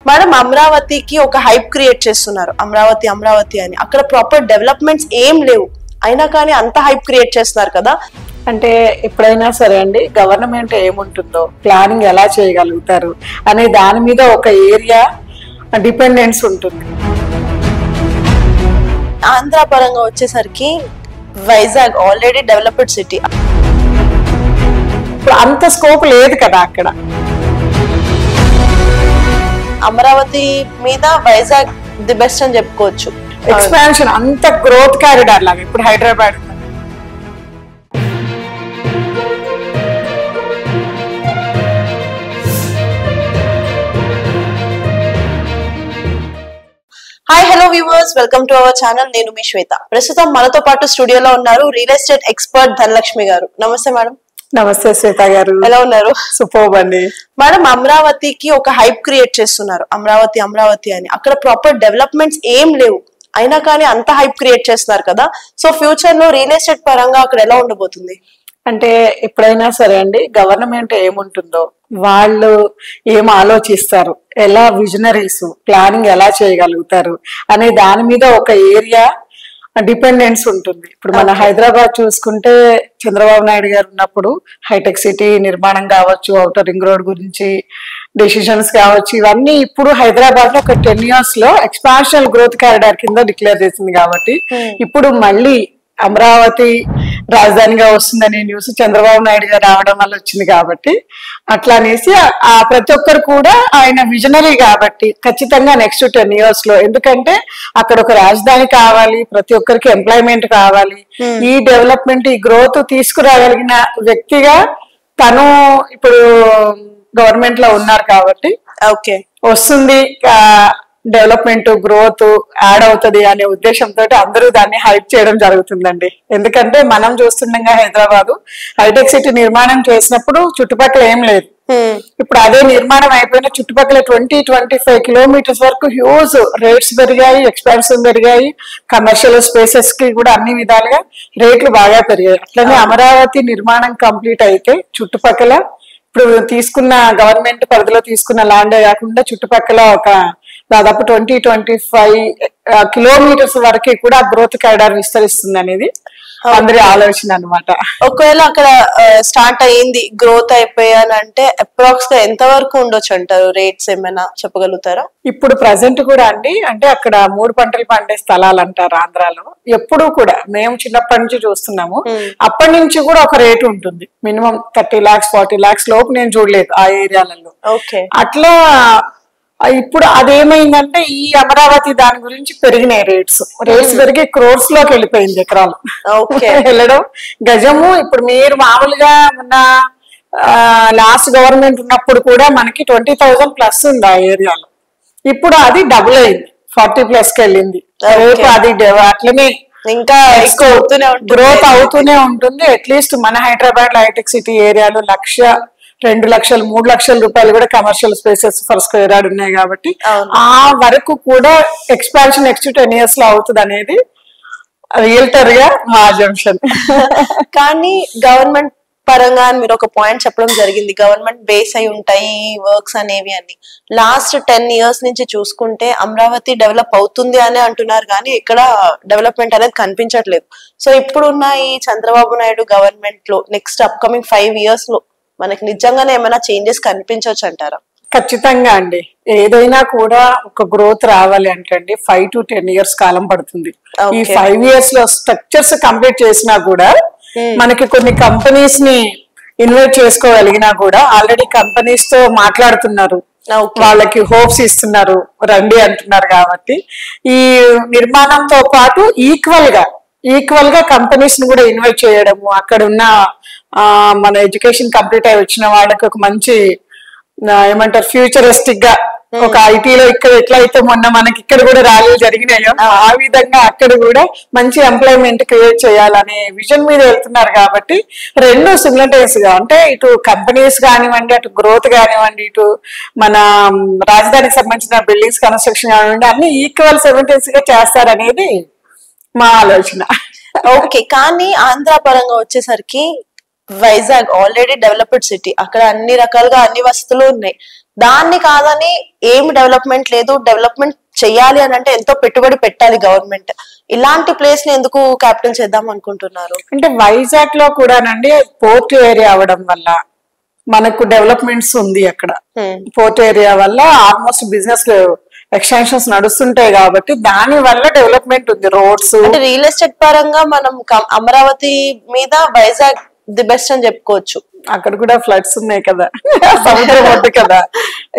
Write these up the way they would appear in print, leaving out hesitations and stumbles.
Madam అమరావతికి ఒక hype create చేస్తున్నారు, అమరావతి అమరావతి అని. అక్కడ ప్రాపర్ డెవలప్మెంట్స్ ఏం లేవు, అయినా కానీ అంత హైప్ క్రియేట్ చేస్తున్నారు కదా. అంటే ఎప్పుడైనా సరే అండి, గవర్నమెంట్ ఏముంటుందో, ప్లానింగ్ ఎలా చేయగలుగుతారు అనే దాని మీద ఒక ఏరియా డిపెండెన్స్ ఉంటుంది. ఆంధ్ర పరంగా వచ్చేసరికి వైజాగ్ ఆల్రెడీ డెవలప్డ్ సిటీ, ఇప్పుడు అంత స్కోప్ లేదు కదా అక్కడ. అమరావతి మీద వైజాగ్ ది బెస్ట్ అని చెప్పుకోవచ్చు. ఎక్స్పాన్షన్ అంత గ్రోత్ కారిడార్ లాగా ఇప్పుడు Hyderabad. Hi hello viewers, welcome to our channel. నేను మీ శ్వేత. ప్రస్తుతం మనతో పాటు స్టూడియోలో ఉన్నారు రియల్ ఎస్టేట్ ఎక్స్పర్ట్ ధనలక్ష్మి గారు. నమస్తే మేడం. నమస్తే శ్వేత గారు, ఎలా ఉన్నారు? సూపర్ అండి. మేడం అమరావతికి ఒక హైప్ క్రియేట్ చేస్తున్నారు, అమరావతి అమరావతి అని. అక్కడ ప్రాపర్ డెవలప్మెంట్స్ ఏం లేవు, అయినా కానీ అంత హైప్ క్రియేట్ చేస్తున్నారు కదా. సో ఫ్యూచర్ లో రియల్ ఎస్టేట్ పరంగా అక్కడ ఎలా ఉండబోతుంది? అంటే ఎప్పుడైనా సరే అండి, గవర్నమెంట్ ఏముంటుందో, వాళ్ళు ఏం ఆలోచిస్తారు, ఎలా విజనరీస్ ప్లానింగ్ ఎలా చేయగలుగుతారు అనే దాని మీద ఒక ఏరియా డిపెండెన్స్ ఉంటుంది. ఇప్పుడు మన హైదరాబాద్ చూసుకుంటే చంద్రబాబు నాయుడు గారు ఉన్నప్పుడు హైటెక్ సిటీ నిర్మాణం కావచ్చు, ఔటర్ రింగ్ రోడ్ గురించి డెసిషన్స్ కావచ్చు, ఇవన్నీ ఇప్పుడు హైదరాబాద్ లో ఒక 10 years లో ఎక్స్పాన్షనల్ గ్రోత్ కారిడార్ కింద డిక్లేర్ చేసింది. కాబట్టి ఇప్పుడు మళ్ళీ అమరావతి రాజధానిగా వస్తుందనే న్యూస్ చంద్రబాబు నాయుడు గారు రావడం వల్ల వచ్చింది. కాబట్టి అట్లా అనేసి ఆ ప్రతి ఒక్కరు కూడా ఆయన విజనరీ కాబట్టి ఖచ్చితంగా నెక్స్ట్ 10 years లో, ఎందుకంటే అక్కడ ఒక రాజధాని కావాలి, ప్రతి ఒక్కరికి ఎంప్లాయ్మెంట్ కావాలి, ఈ డెవలప్మెంట్ ఈ గ్రోత్ తీసుకురాగలిగిన వ్యక్తిగా తను ఇప్పుడు గవర్నమెంట్ లో ఉన్నారు. కాబట్టి ఓకే వస్తుంది, డెవలప్మెంట్ గ్రోత్ యాడ్ అవుతుంది అనే ఉద్దేశంతో అందరూ దాన్ని హైప్ చేయడం జరుగుతుందండి. ఎందుకంటే మనం చూస్తుండగా హైదరాబాద్ హైటెక్ సిటీ నిర్మాణం చేసినప్పుడు చుట్టుపక్కల ఏం లేదు. ఇప్పుడు అదే నిర్మాణం అయిపోయిన చుట్టుపక్కల 20-25 kilometers వరకు హ్యూజ్ రేట్స్ పెరిగాయి, ఎక్స్పాన్షన్ పెరిగాయి, కమర్షియల్ స్పేసెస్ కి కూడా అన్ని విధాలుగా రేట్లు బాగా పెరిగాయి. అట్లనే అమరావతి నిర్మాణం కంప్లీట్ అయితే చుట్టుపక్కల ఇప్పుడు తీసుకున్న గవర్నమెంట్ పరిధిలో తీసుకున్న ల్యాండ్ కాకుండా చుట్టుపక్కల ఒక దాదాపు 20-25 kilometers వరకు కూడా గ్రోత్ కారిడార్ విస్తరిస్తుంది అనేది అందరి ఆలోచన అనమాట. ఒకవేళ అక్కడ స్టార్ట్ అయ్యింది, గ్రోత్ అయిపోయానంటే అప్రాక్స్ గా ఎంత వరకు ఉండొచ్చు అంటారు? రేట్స్ ఏమైనా చెప్పగలుగుతారా? ఇప్పుడు ప్రజెంట్ కూడా అండి, అంటే అక్కడ 3 పంటలు పండే స్థలాలు అంటారు ఆంధ్రాలో. ఎప్పుడు కూడా మేము చిన్నప్పటి నుంచి చూస్తున్నాము, అప్పటి నుంచి కూడా ఒక రేటు ఉంటుంది. మినిమం 30 lakhs 40 lakhs లోపు నేను చూడలేదు ఆ ఏరియాలలో. అట్లా ఇప్పుడు అదేమైందంటే ఈ అమరావతి దాని గురించి పెరిగినాయి రేట్స్ పెరిగి క్రోర్స్ లోకి వెళ్ళిపోయింది ఎకరాలు వెళ్ళడం. గజము ఇప్పుడు మీరు మామూలుగా ఉన్న లాస్ట్ గవర్నమెంట్ ఉన్నప్పుడు కూడా మనకి 20,000 plus ఉంది ఆ ఏరియాలో. ఇప్పుడు అది డబుల్ అయింది, 40+ కి వెళ్ళింది. రేపు అది అట్లనే ఇంకా గ్రోత్ అవుతూనే ఉంటుంది. అట్లీస్ట్ మన హైదరాబాద్ లో హైటెక్ సిటీ ఏరియాలో 1,00,000, 2 లక్షలు 3 లక్షల రూపాయలు కూడా commercial spaces for square yard ఉన్నాయి. కాబట్టి ఆ వరకు కూడా ఎక్స్పాన్షన్ నెక్స్ట్ 10 years లో అవుతుంది అనేది రియల్టర్ గా మా అజంప్షన్. కానీ గవర్నమెంట్ పరంగా మీరు ఒక పాయింట్ చెప్పడం జరిగింది, గవర్నమెంట్ బేస్ అయి ఉంటాయి వర్క్స్ అనేవి అని. లాస్ట్ 10 years నుంచి చూసుకుంటే అమరావతి డెవలప్ అవుతుంది అని అంటున్నారు, కానీ ఇక్కడ డెవలప్మెంట్ అనేది కనిపించట్లేదు. సో ఇప్పుడున్న ఈ చంద్రబాబు నాయుడు గవర్నమెంట్ లో నెక్స్ట్ అప్కమింగ్ 5 years లో మనకి నిజంగానే ఏమైనా చేంజెస్ కనిపించవచ్చు అంటారా? ఖచ్చితంగా అండి. ఏదైనా కూడా ఒక గ్రోత్ రావాలి అంటే 5 to 10 years కాలం పడుతుంది. ఈ 5 years లో స్ట్రక్చర్స్ కంప్లీట్ చేసినా కూడా మనకి కొన్ని కంపెనీస్ ని ఇన్వైట్ చేసుకోగలిగినా కూడా ఆల్రెడీ కంపెనీస్ తో మాట్లాడుతున్నారు, వాళ్ళకి హోప్స్ ఇస్తున్నారు, రండి అంటున్నారు. కాబట్టి ఈ నిర్మాణంతో పాటు ఈక్వల్ గా కంపెనీస్ ని కూడా ఇన్వైట్ చేయడము, అక్కడ ఉన్న మన ఎడ్యుకేషన్ కంప్లీట్ అయి వచ్చిన వాళ్ళకి ఒక మంచి ఏమంటారు ఫ్యూచరిస్టిక్ గా ఒక ఐటీలో ఇక్కడ ఎట్లయితే మొన్న మనకి ఇక్కడ కూడా ర్యాలీలు జరిగినాయో ఆ విధంగా అక్కడ కూడా మంచి ఎంప్లాయ్మెంట్ క్రియేట్ చేయాలనే విజన్ మీద వెళ్తున్నారు. కాబట్టి రెండు సిమిలటైన్స్ గా, అంటే ఇటు కంపెనీస్ కానివ్వండి, అటు గ్రోత్ కానివ్వండి, ఇటు మన రాజధానికి సంబంధించిన బిల్డింగ్స్ కన్స్ట్రక్షన్ కానివ్వండి, అన్ని ఈక్వల్ సిమిలటైన్స్ గా చేస్తారనేది మా ఆలోచన. ఓకే, కానీ ఆంధ్ర పరంగా వచ్చేసరికి వైజాగ్ ఆల్రెడీ డెవలప్డ్ సిటీ, అక్కడ అన్ని రకాలుగా అన్ని వసతులు ఉన్నాయి. దాన్ని కాదని ఏమి డెవలప్మెంట్ లేదు, డెవలప్మెంట్ చెయ్యాలి అని అంటే ఎంతో పెట్టుబడి పెట్టాలి గవర్నమెంట్. ఇలాంటి ప్లేస్ ని ఎందుకు క్యాపిటల్ చేద్దాం అనుకుంటున్నారు? అంటే వైజాగ్ లో కూడానండి పోర్ట్ ఏరియా అవడం వల్ల మనకు డెవలప్మెంట్స్ ఉంది అక్కడ. పోర్ట్ ఏరియా వల్ల ఆల్మోస్ట్ బిజినెస్ ఎక్స్టెన్షన్స్ నడుస్తుంటాయి కాబట్టి దాని వల్ల డెవలప్మెంట్ ఉంది. రోడ్స్ అంటే రియల్ ఎస్టేట్ పరంగా మనం అమరావతి మీద వైజాగ్ ది బెస్ట్ అని చెప్పుకోవచ్చు. అక్కడ కూడా ఫ్లడ్స్ ఉన్నాయి కదా, సముద్రం వద్దు కదా,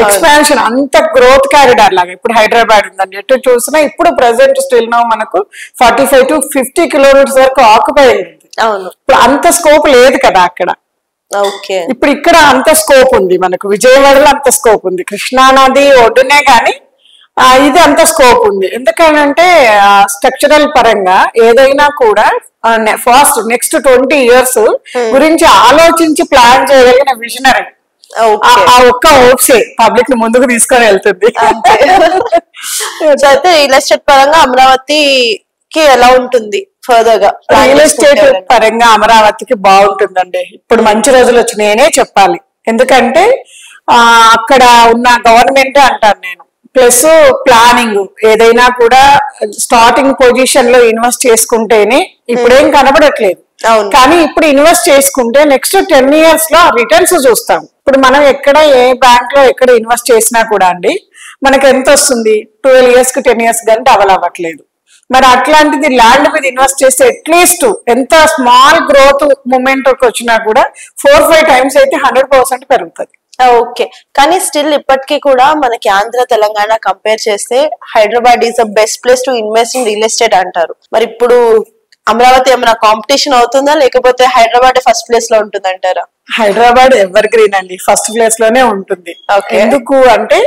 ఎక్స్పాన్షన్ అంత గ్రోత్ కారిడార్ లాగా ఇప్పుడు హైదరాబాద్ ఉందండి. ఎటు చూసినా ఇప్పుడు ప్రెసెంట్ స్టిల్ నో మనకు 45 to 50 కిలోమీటర్స్ వరకు ఆక్యుపై ఉంది. అవును, ఇప్పుడు అంత స్కోప్ లేదు కదా అక్కడ. ఓకే, ఇప్పుడు ఇక్కడ అంత స్కోప్ ఉంది మనకు. విజయవాడలో అంత స్కోప్ ఉంది, కృష్ణానది ఒడ్డునే కానీ ఇది అంత స్కోప్ ఉంది. ఎందుకంటే స్ట్రక్చరల్ పరంగా ఏదైనా కూడా ఫాస్ట్ నెక్స్ట్ 20 years గురించి ఆలోచించి ప్లాన్ చేయగలిగిన విజనరీ ఆ ఒక్క ఓప్సే పబ్లిక్ ని ముందుకు తీసుకొని వెళ్తుంది. అయితే రియల్ ఎస్టేట్ పరంగా అమరావతికి ఎలా ఉంటుంది ఫర్దర్ గా? రియల్ ఎస్టేట్ పరంగా అమరావతికి బాగుంటుందండి. ఇప్పుడు మంచి రోజులు వచ్చినాయనే చెప్పాలి. ఎందుకంటే అక్కడ ఉన్న గవర్నమెంట్ అంటాను నేను, ప్లస్ ప్లానింగ్ ఏదైనా కూడా స్టార్టింగ్ పొజిషన్ లో ఇన్వెస్ట్ చేసుకుంటేనే ఇప్పుడేం కనబడట్లేదు. కానీ ఇప్పుడు ఇన్వెస్ట్ చేసుకుంటే నెక్స్ట్ 10 years లో రిటర్న్స్ చూస్తాం. ఇప్పుడు మనం ఎక్కడ ఏ బ్యాంక్ లో ఎక్కడ ఇన్వెస్ట్ చేసినా కూడా అండి మనకి ఎంత వస్తుంది? 12 years కి 10 years కానీ డబల్ అవ్వట్లేదు. మరి అట్లాంటిది ల్యాండ్ మీద ఇన్వెస్ట్ చేస్తే అట్లీస్ట్ ఎంత స్మాల్ గ్రోత్ మూమెంట్ వచ్చినా కూడా 4-5 times అయితే 100% పెరుగుతుంది. ఓకే, కానీ స్టిల్ ఇప్పటికీ కూడా మనకి ఆంధ్ర తెలంగాణ కంపేర్ చేస్తే Hyderabad is the best place to invest in real estate అంటారు. మరి ఇప్పుడు అమరావతి ఏమైనా కాంపిటీషన్ అవుతుందా, లేకపోతే హైదరాబాద్ ఫస్ట్ ప్లేస్ లో ఉంటుంది అంటారా? హైదరాబాద్ ఎవర్ గ్రీన్ అండి, ఫస్ట్ ప్లేస్ లోనే ఉంటుంది. ఎందుకు అంటే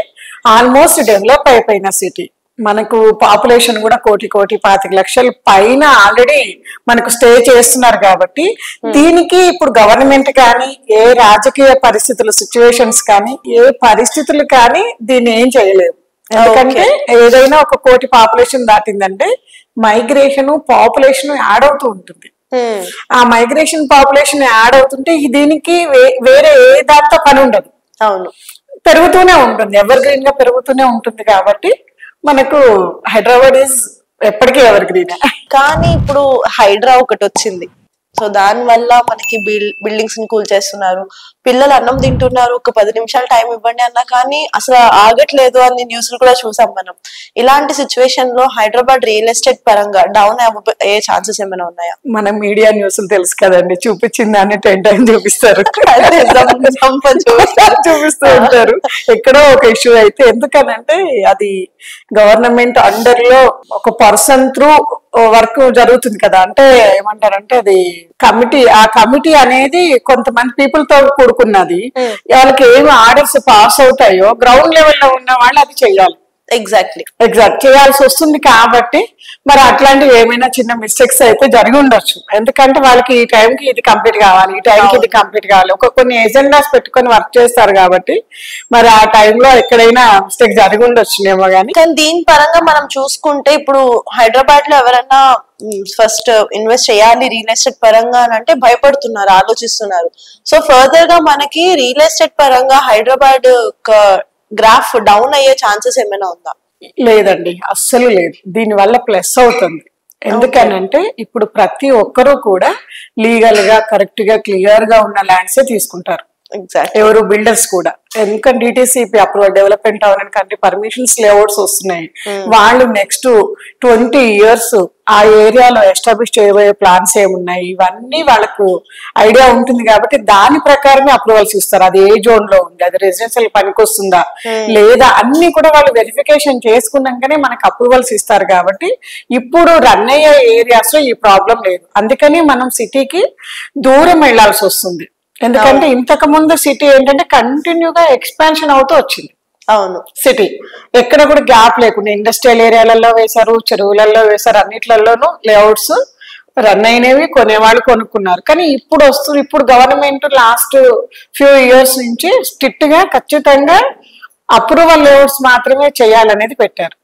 ఆల్మోస్ట్ డెవలప్ అయిపోయిన సిటీ. మనకు పాపులేషన్ కూడా 1,25 లక్షల పైన ఆల్రెడీ మనకు స్టే చేస్తున్నారు కాబట్టి దీనికి ఇప్పుడు గవర్నమెంట్ కానీ ఏ రాజకీయ పరిస్థితులు సిచ్యువేషన్స్ కానీ ఏ పరిస్థితులు కానీ దీన్ని ఏం చేయలేవు. ఎందుకంటే ఏదైనా 1 కోటి పాపులేషన్ దాటిందంటే మైగ్రేషన్ పాపులేషన్ యాడ్ అవుతూ ఉంటుంది. ఆ మైగ్రేషన్ పాపులేషన్ యాడ్ అవుతుంటే దీనికి వేరే ఏ దాంతో పని ఉండదు. అవును, పెరుగుతూనే ఉంటుంది, ఎవర్ గ్రీన్ గా పెరుగుతూనే ఉంటుంది. కాబట్టి మనకు హైదరాబాద్ ఈజ్ ఎప్పటికీ ఎవర్ గ్రీన్. కానీ ఇప్పుడు హైడ్రా ఒకటి వచ్చింది, సో దాని వల్ల మనకి బిల్డింగ్స్ ని కూల్ చేస్తున్నారు, పిల్లలు అన్నం తింటున్నారు, ఒక 10 నిమిషాలు టైం ఇవ్వండి అన్నా కానీ అసలు ఆగట్లేదు అని న్యూస్లు కూడా చూసాం మనం. ఇలాంటి సిచ్యువేషన్ లో హైదరాబాద్ రియల్ ఎస్టేట్ పరంగా డౌన్ అయ్యే ఛాన్సెస్ ఏమైనా ఉన్నాయా? మన మీడియా న్యూస్లు తెలుసు కదండి, చూపించింది దాన్ని 10 times చూపిస్తారు, చూపిస్తూ ఉంటారు. ఎక్కడో ఒక ఇష్యూ అయితే, ఎందుకనంటే అది గవర్నమెంట్ అండర్ లో ఒక పర్సన్ త్రూ వర్క్ జరుగుతుంది కదా. అంటే ఏమంటారంటే అది కమిటీ, ఆ కమిటీ అనేది కొంతమంది పీపుల్ తో కూడుకున్నది. వాళ్ళకి ఏమి ఆర్డర్స్ పాస్ అవుతాయో గ్రౌండ్ లెవెల్ లో ఉన్న వాళ్ళు అది చెయ్యాలి. ఎగ్జాక్ట్ చేయాల్సి వస్తుంది. కాబట్టి మరి అట్లాంటివి ఏమైనా చిన్న మిస్టేక్స్ అయితే జరిగి ఉండొచ్చు. ఎందుకంటే వాళ్ళకి ఈ టైంకి ఇది కంప్లీట్ కావాలి, ఈ టైంకి ఇది కంప్లీట్ కావాలి, కొన్ని ఎజెండాస్ పెట్టుకొని వర్క్ చేస్తారు. కాబట్టి మరి ఆ టైంలో ఎక్కడైనా మిస్టేక్ జరిగి ఉండొచ్చునేమో. కానీ దీని పరంగా మనం చూసుకుంటే ఇప్పుడు హైదరాబాద్ లో ఎవరైనా ఫస్ట్ ఇన్వెస్ట్ చేయాలి రియల్ ఎస్టేట్ పరంగా అంటే భయపడుతున్నారు, ఆలోచిస్తున్నారు. సో ఫర్దర్ గా మనకి రియల్ ఎస్టేట్ పరంగా హైదరాబాద్ గ్రాఫ్ డౌన్ అయ్యే ఛాన్సెస్ ఏమైనా ఉందా? లేదండి, అస్సలు లేదు. దీని వల్ల ప్లస్ అవుతుంది. ఎందుకనంటే ఇప్పుడు ప్రతి ఒక్కరూ కూడా లీగల్ గా కరెక్ట్ గా క్లియర్ గా ఉన్న ల్యాండ్సే తీసుకుంటారు. ఎవరు బిల్డర్స్ కూడా. ఎందుకంటే DTCP approval, development town and country permissions layouts వస్తున్నాయి. వాళ్ళు నెక్స్ట్ 20 years ఆ ఏరియాలో ఎస్టాబ్లిష్ చేయబోయే ప్లాన్స్ ఏమున్నాయి ఇవన్నీ వాళ్ళకు ఐడియా ఉంటుంది. కాబట్టి దాని ప్రకారమే అప్రూవల్స్ ఇస్తారు. అది ఏ జోన్ లో ఉంది, అది రెసిడెన్షియల్ పనికి వస్తుందా లేదా అన్ని కూడా వాళ్ళు వెరిఫికేషన్ చేసుకున్నాకనే మనకు అప్రూవల్స్ ఇస్తారు. కాబట్టి ఇప్పుడు రన్ అయ్యే ఏరియాస్ లో ఈ ప్రాబ్లం లేదు. అందుకని మనం సిటీకి దూరం వెళ్లాల్సి వస్తుంది. ఎందుకంటే ఇంతకు ముందు సిటీ ఏంటంటే కంటిన్యూగా ఎక్స్పాన్షన్ అవుతూ వచ్చింది. అవును, సిటీ ఎక్కడ కూడా గ్యాప్ లేకుండా ఇండస్ట్రియల్ ఏరియాలలో వేశారు, చెరువులలో వేశారు, అన్నిట్లలోనూ లేఅవుట్స్ రన్ అయినవి కొనేవాళ్ళు కొనుక్కున్నారు. కానీ ఇప్పుడు గవర్నమెంట్ లాస్ట్ ఫ్యూ ఇయర్స్ నుంచి స్ట్రిక్ట్ గా ఖచ్చితంగా అప్రూవల్ లేఅవుట్స్ మాత్రమే చేయాలనేది పెట్టారు.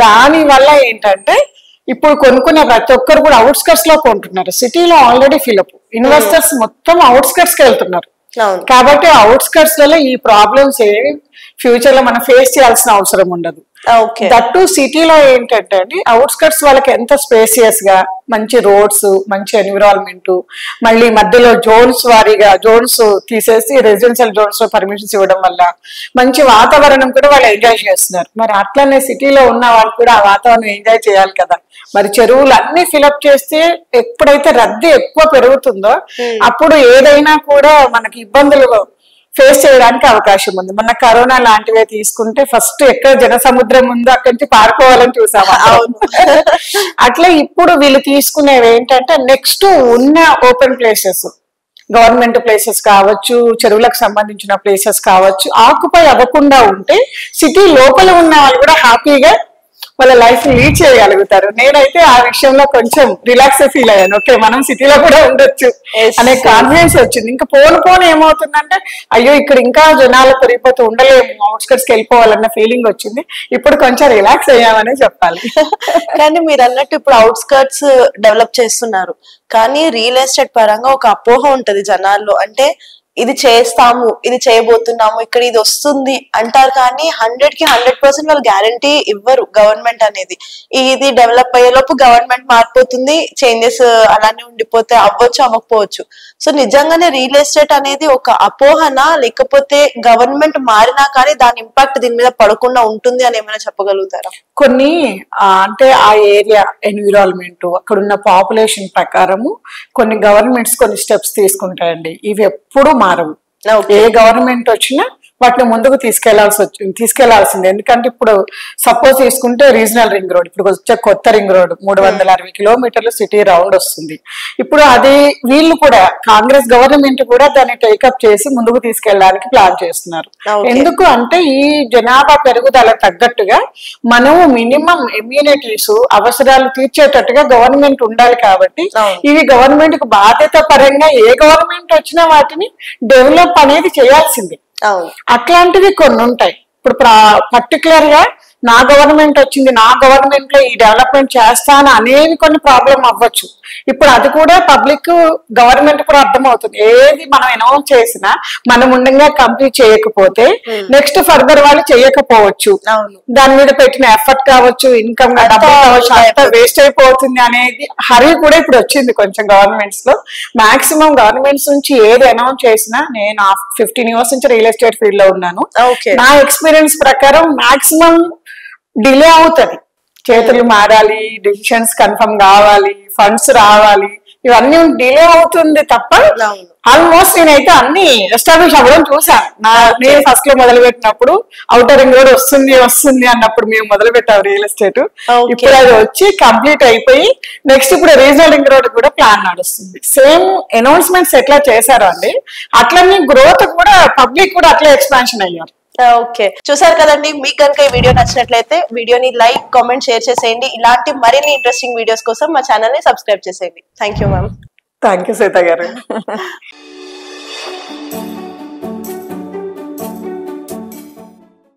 దాని వల్ల ఏంటంటే ఇప్పుడు కొనుక్కునే ప్రతి ఒక్కరు కూడా అవుట్స్కట్స్ లో కొంటున్నారు. సిటీలో ఆల్రెడీ ఫిలప్, ఇన్వెస్టర్స్ మొత్తం అవుట్స్కట్స్ కి వెళ్తున్నారు. కాబట్టి అవుట్స్కట్స్ లలో ఈ ప్రాబ్లమ్స్ ఏమి ఫ్యూచర్ లో మనం ఫేస్ చేయాల్సిన అవసరం ఉండదు. దట్టు సిటీలో ఏంటంటే అండి, అవుట్స్కట్స్ వాళ్ళకి ఎంత స్పేసియస్ గా మంచి రోడ్స్, మంచి ఎన్విరాన్మెంట్, మళ్ళీ మధ్యలో జోన్స్ వారీగా జోన్స్ తీసేసి రెసిడెన్షియల్ జోన్స్ లో పర్మిషన్స్ ఇవ్వడం వల్ల మంచి వాతావరణం కూడా వాళ్ళు ఎంజాయ్ చేస్తున్నారు. మరి అట్లనే సిటీలో ఉన్న వాళ్ళు కూడా ఆ వాతావరణం ఎంజాయ్ చేయాలి కదా. మరి చెరువులు అన్ని ఫిలప్ చేస్తే ఎప్పుడైతే రద్దీ ఎక్కువ పెరుగుతుందో అప్పుడు ఏదైనా కూడా మనకి ఇబ్బందులు ఫేస్ చేయడానికి అవకాశం ఉంది. మన కరోనా లాంటివే తీసుకుంటే ఫస్ట్ ఎక్కడ జన సముద్రం ఉందో అక్కడి నుంచి పారిపోవాలని చూసాము. అట్లా ఇప్పుడు వీళ్ళు తీసుకునేవి ఏంటంటే నెక్స్ట్ ఉన్న ఓపెన్ ప్లేసెస్, గవర్నమెంట్ ప్లేసెస్ కావచ్చు, చెరువులకు సంబంధించిన ప్లేసెస్ కావచ్చు, ఆక్యుపై అవ్వకుండా ఉంటే సిటీ లోపల ఉన్న వాళ్ళు కూడా హ్యాపీగా వాళ్ళ లైఫ్ లీడ్ చేయగలుగుతారు. నేనైతే ఆ విషయంలో కొంచెం రిలాక్స్ ఫీల్ అయ్యాను. ఓకే, మనం సిటీలో కూడా ఉండొచ్చు అనే కాన్ఫిడెన్స్ వచ్చింది. ఇంకా పోను ఏమవుతుందంటే అయ్యో ఇక్కడ ఇంకా జనాలు పెరిగిపోతూ ఉండలేము, అవుట్స్కట్స్కి వెళ్ళిపోవాలన్న ఫీలింగ్ వచ్చింది. ఇప్పుడు కొంచెం రిలాక్స్ అయ్యామనే చెప్పాలి. కానీ మీరు అన్నట్టు ఇప్పుడు అవుట్స్కట్స్ డెవలప్ చేస్తున్నారు, కానీ రియల్ ఎస్టేట్ పరంగా ఒక అపోహ ఉంటది జనాల్లో. అంటే ఇది చేస్తాము, ఇది చేయబోతున్నాము, ఇక్కడ ఇది వస్తుంది అంటారు, కానీ 100కి 100% వాళ్ళు గ్యారంటీ ఇవ్వరు గవర్నమెంట్ అనేది. ఇది డెవలప్ అయ్యేలోపు గవర్నమెంట్ మారిపోతుంది, చేంజెస్ అలానే ఉండిపోతే అవ్వచ్చు అవ్వకపోవచ్చు. సో నిజంగానే రియల్ ఎస్టేట్ అనేది ఒక అపోహనా, లేకపోతే గవర్నమెంట్ మారినా కానీ దాని ఇంపాక్ట్ దీని మీద పడకుండా ఉంటుంది అని ఏమైనా చెప్పగలుగుతారా? కొన్ని అంటే ఆ ఏరియా ఎన్విరాన్మెంట్, అక్కడున్న పాపులేషన్ ప్రకారము కొన్ని గవర్నమెంట్స్ కొన్ని స్టెప్స్ తీసుకుంటాయండి. ఇవి ఎప్పుడు మారవు. ఏ గవర్నమెంట్ వచ్చినా వాటిని ముందుకు తీసుకెళ్లాల్సిందే. ఎందుకంటే ఇప్పుడు సపోజ్ తీసుకుంటే రీజనల్ రింగ్ రోడ్, ఇప్పుడు వచ్చే కొత్త రింగ్ రోడ్ 360 కిలోమీటర్లు సిటీ రౌండ్ వస్తుంది. ఇప్పుడు అది వీళ్ళు కూడా కాంగ్రెస్ గవర్నమెంట్ కూడా దాన్ని టేకప్ చేసి ముందుకు తీసుకెళ్ళడానికి ప్లాన్ చేస్తున్నారు. ఎందుకు అంటే ఈ జనాభా పెరుగుదల తగ్గట్టుగా మనము మినిమం ఇమ్యూనిటీస్ అవసరాలు తీర్చేటట్టుగా గవర్నమెంట్ ఉండాలి. కాబట్టి ఇవి గవర్నమెంట్ కు బాధ్యత పరంగా ఏ గవర్నమెంట్ వచ్చినా వాటిని డెవలప్ అనేది చేయాల్సింది. అట్లాంటివి కొన్ని ఉంటాయి. ఇప్పుడు పర్టికులర్ గా నా గవర్నమెంట్ వచ్చింది, నా గవర్నమెంట్ లో ఈ డెవలప్మెంట్ చేస్తాను అనేవి కొన్ని ప్రాబ్లం అవ్వచ్చు. ఇప్పుడు అది కూడా పబ్లిక్ గవర్నమెంట్ కూడా అర్థమవుతుంది. ఏది మనం అనౌన్స్ చేసినా మనం ఉండగా కంప్లీట్ చేయకపోతే నెక్స్ట్ ఫర్దర్ వాళ్ళు చేయకపోవచ్చు. దాని మీద పెట్టిన ఎఫర్ట్ కావచ్చు, ఇన్కమ్ కావచ్చు, అంతా వేస్ట్ అయిపోతుంది అనేది హరి కూడా ఇప్పుడు వచ్చింది కొంచెం గవర్నమెంట్స్ లో. మాక్సిమం గవర్నమెంట్స్ నుంచి ఏది అనౌన్స్ చేసినా, నేను 15 years నుంచి రియల్ ఎస్టేట్ ఫీల్డ్ లో ఉన్నాను, నా ఎక్స్పీరియన్స్ ప్రకారం మాక్సిమం డిలే అవుతుంది. చేతులు మారాలి, డిసిషన్స్ కన్ఫర్మ్ కావాలి, ఫండ్స్ రావాలి, ఇవన్నీ డిలే అవుతుంది తప్ప ఆల్మోస్ట్ నేనైతే అన్ని ఎస్టాబ్లిష్ అవ్వడం చూసాను. నేను ఫస్ట్ లో మొదలు పెట్టినప్పుడు ఔటర్ రింగ్ రోడ్ వస్తుంది అన్నప్పుడు మేము మొదలు పెట్టాం రియల్ ఎస్టేట్. ఇప్పుడు అది వచ్చి కంప్లీట్ అయిపోయి నెక్స్ట్ ఇప్పుడు రీజనల్ రింగ్ రోడ్ కూడా ప్లాన్ నడుస్తుంది. సేమ్ అనౌన్స్మెంట్స్ ఎట్లా చేశారు అండి, అట్లనే గ్రోత్ కూడా పబ్లిక్ కూడా అట్లా ఎక్స్పాన్షన్ అయ్యారు. ఓకే, చూసారు కదండి. మీకు కనుక ఈ వీడియో నచ్చినట్లయితే వీడియోని లైక్, కామెంట్, షేర్ చేసేయండి. ఇలాంటి మరిన్ని ఇంట్రెస్టింగ్ వీడియోస్ కోసం మా ఛానల్ ని సబ్స్క్రైబ్ చేసేయండి. Thank you ma'am. Thank you Sita గారు.